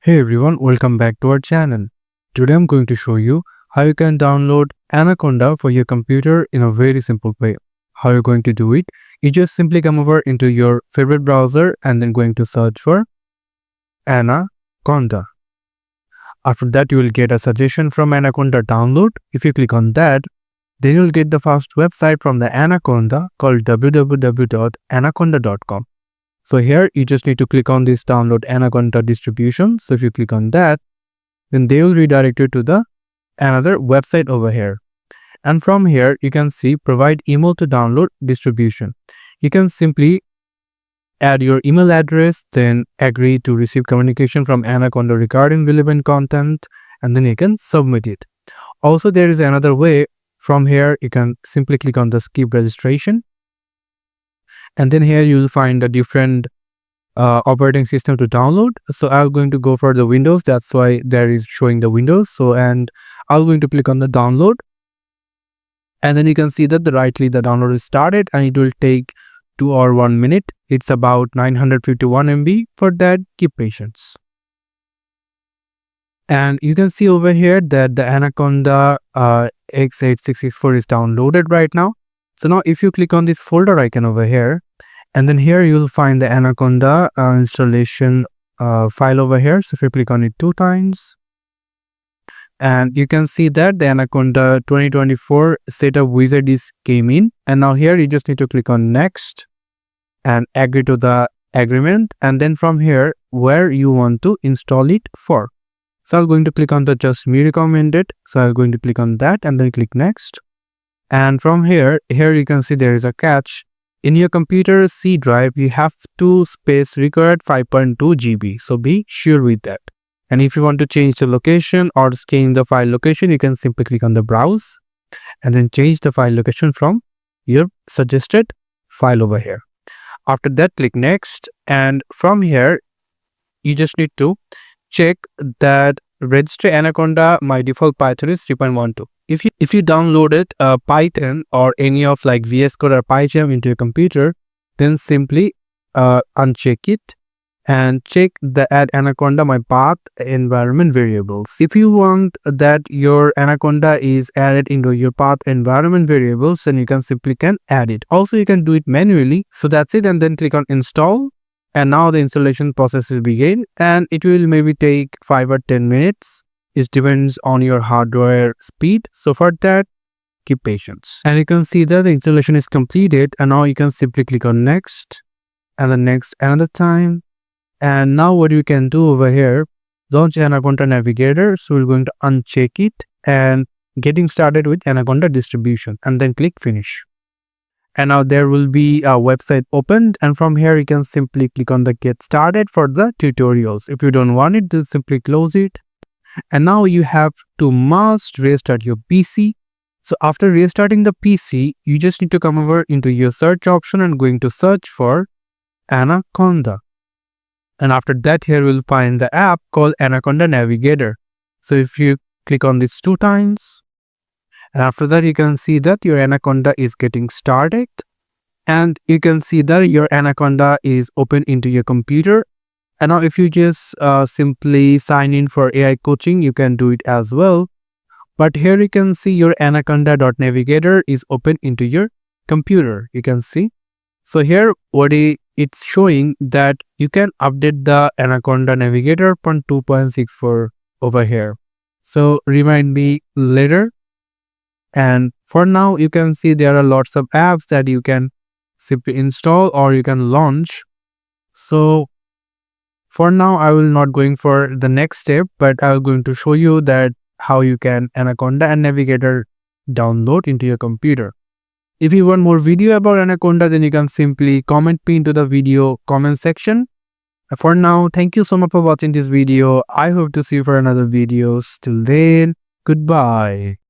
Hey everyone, welcome back to our channel. Today I'm going to show you how you can download Anaconda for your computer in a very simple way. How you're going to do it? You just simply come over into your favorite browser and then going to search for Anaconda. After that, you will get a suggestion from Anaconda download. If you click on that, then you'll get the first website from the Anaconda called www.anaconda.com. So here you just need to click on this download Anaconda distribution. So if you click on that, then they will redirect you to the another website over here. And from here you can see provide email to download distribution. You can simply add your email address, then agree to receive communication from Anaconda regarding relevant content, and then you can submit it. Also, there is another way. From here you can simply click on the skip registration. And then here you will find a different operating system to download. So I'm going to go for the Windows. That's why there is showing the Windows. So and I'm going to click on the download. And then you can see that the download is started and it will take 2 or 1 minute. It's about 951 MB. For that, keep patience. And you can see over here that the Anaconda x8664 is downloaded right now. So now if you click on this folder icon over here, and then here you'll find the Anaconda installation file over here. So if you click on it 2 times, and you can see that the Anaconda 2024 setup wizard is came in. And now here you just need to click on next and agree to the agreement. And then from here where you want to install it for. So I'm going to click on the just me recommended. So I'm going to click on that and then click next. And from here you can see there is a catch. In your computer C drive, you have to space required 5.2 GB. So be sure with that. And if you want to change the location or change the file location, you can simply click on the browse and then change the file location from your suggested file over here. After that, click next. And from here, you just need to check that register Anaconda my default Python is 3.12. If you downloaded Python or any of like VS Code or PyCharm into your computer, then simply uncheck it and check the add Anaconda my path environment variables. If you want that your Anaconda is added into your path environment variables, then you can simply add it. Also, you can do it manually. So that's it, and then click on install. And now the installation process will begin, and it will maybe take 5 or 10 minutes. It depends on your hardware speed. So for that, keep patience. And you can see that the installation is completed, and now you can simply click on next and then next another time. And now what you can do over here, launch Anaconda Navigator. So we're going to uncheck it and getting started with Anaconda distribution and then click finish. And now there will be a website opened, and from here you can simply click on the get started for the tutorials. If you don't want it, then simply close it. And now you have to must restart your PC. So after restarting the PC, you just need to come over into your search option and going to search for Anaconda. And after that, here we'll find the app called Anaconda Navigator. So if you click on this 2 times, and after that you can see that your Anaconda is getting started, and you can see that your Anaconda is open into your computer. And now if you just simply sign in for AI coaching, you can do it as well. But here you can see your Anaconda.navigator is open into your computer. You can see. So here what it's showing that you can update the Anaconda Navigator from 2.64 over here. So remind me later. And for now, you can see there are lots of apps that you can simply install or you can launch. So for now, I will not going for the next step, but I'm going to show you that how you can Anaconda and Navigator download into your computer. If you want more video about Anaconda, then you can simply comment me into the video comment section. For now, thank you so much for watching this video. I hope to see you for another videos. Till then, goodbye.